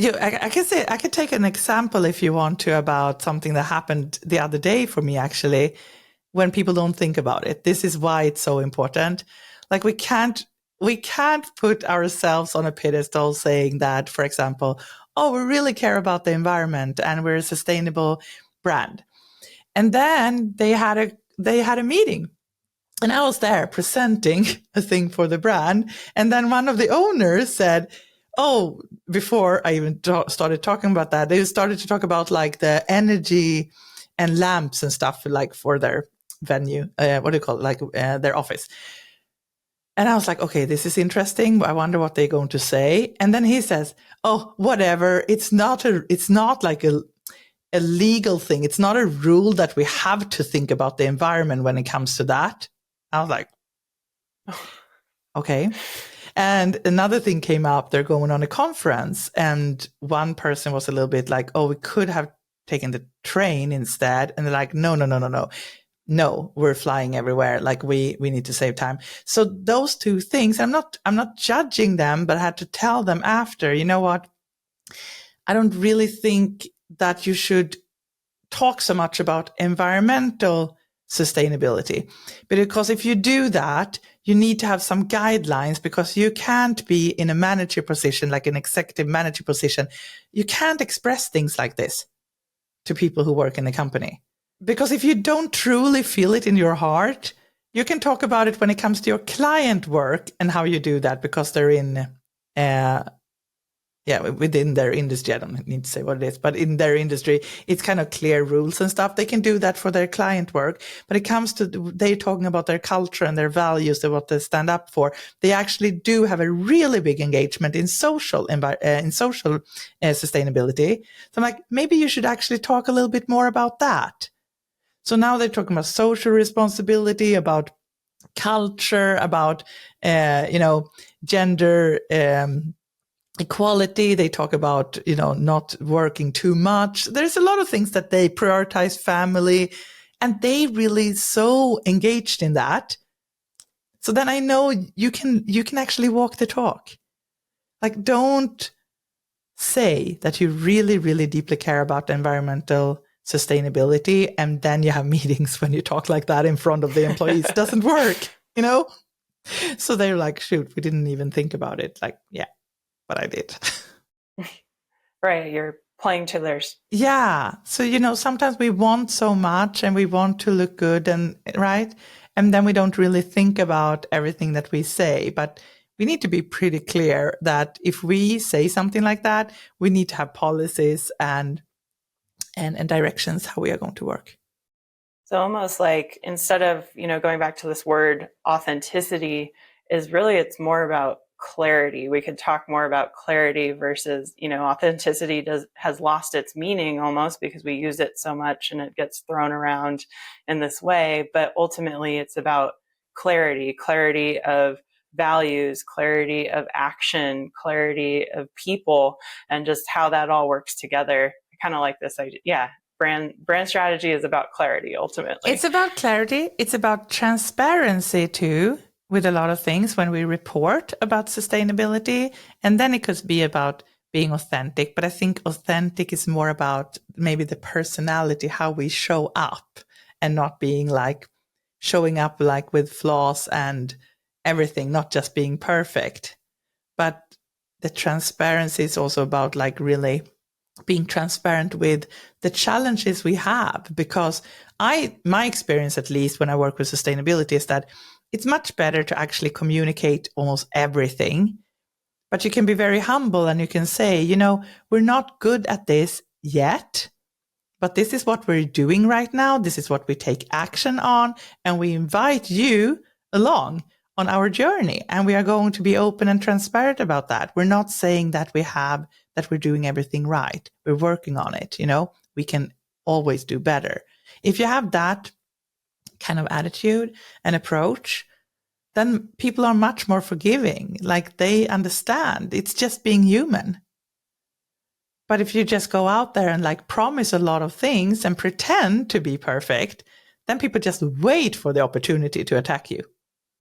I can say, I can take an example if you want to about something that happened the other day for me, actually, when people don't think about it. This is why it's so important. Like we can't put ourselves on a pedestal saying that, for example, oh, we really care about the environment and we're a sustainable brand. And then they had a meeting. And I was there presenting a thing for the brand. And then one of the owners said, oh, before I even started talking about that, they started to talk about like the energy and lamps and stuff like for their venue, what do you call it? Like their office. And I was like, okay, this is interesting. I wonder what they're going to say. And then he says, oh, whatever. It's not like a legal thing. It's not a rule that we have to think about the environment when it comes to that. I was like, okay. And another thing came up. They're going on a conference, and one person was a little bit like, oh, we could have taken the train instead. And they're like, no, we're flying everywhere. Like we need to save time. So those two things, I'm not judging them, but I had to tell them after, you know what? I don't really think that you should talk so much about environmental sustainability, because if you do that, you need to have some guidelines, because you can't be in a manager position, like an executive manager position. You can't express things like this to people who work in the company, because if you don't truly feel it in your heart, you can talk about it when it comes to your client work and how you do that, because they're in within their industry. I don't need to say what it is, but in their industry, it's kind of clear rules and stuff. They can do that for their client work. But it comes to, they're talking about their culture and their values and what they stand up for. They actually do have a really big engagement in social sustainability. So I'm like, maybe you should actually talk a little bit more about that. So now they're talking about social responsibility, about culture, about, gender, equality. They talk about, not working too much. There's a lot of things that they prioritize, family, and they really so engaged in that. So then I know you can actually walk the talk. Like, don't say that you really, really deeply care about environmental sustainability, and then you have meetings when you talk like that in front of the employees. It doesn't work, So they're like, shoot, we didn't even think about it. Like, yeah. But I did. Right. You're playing to theirs. Yeah. So, sometimes we want so much and we want to look good and right. And then we don't really think about everything that we say, but we need to be pretty clear that if we say something like that, we need to have policies and directions how we are going to work. So almost like instead of, going back to this word authenticity, it's more about clarity. We could talk more about clarity versus, authenticity has lost its meaning almost because we use it so much and it gets thrown around in this way. But ultimately it's about clarity of values, clarity of action, clarity of people, and just how that all works together. I kind of like this idea. Yeah. Brand strategy is about clarity ultimately. It's about clarity. It's about transparency too, with a lot of things when we report about sustainability. And then it could be about being authentic. But I think authentic is more about maybe the personality, how we show up, and not being like showing up like with flaws and everything, not just being perfect. But the transparency is also about like really being transparent with the challenges we have, because my experience, at least when I work with sustainability, is that it's much better to actually communicate almost everything, but you can be very humble and you can say, we're not good at this yet, but this is what we're doing right now. This is what we take action on. And we invite you along on our journey. And we are going to be open and transparent about that. We're not saying that we're doing everything right. We're working on it. We can always do better. If you have that kind of attitude and approach, then people are much more forgiving. Like, they understand it's just being human. But if you just go out there and like promise a lot of things and pretend to be perfect, then people just wait for the opportunity to attack you.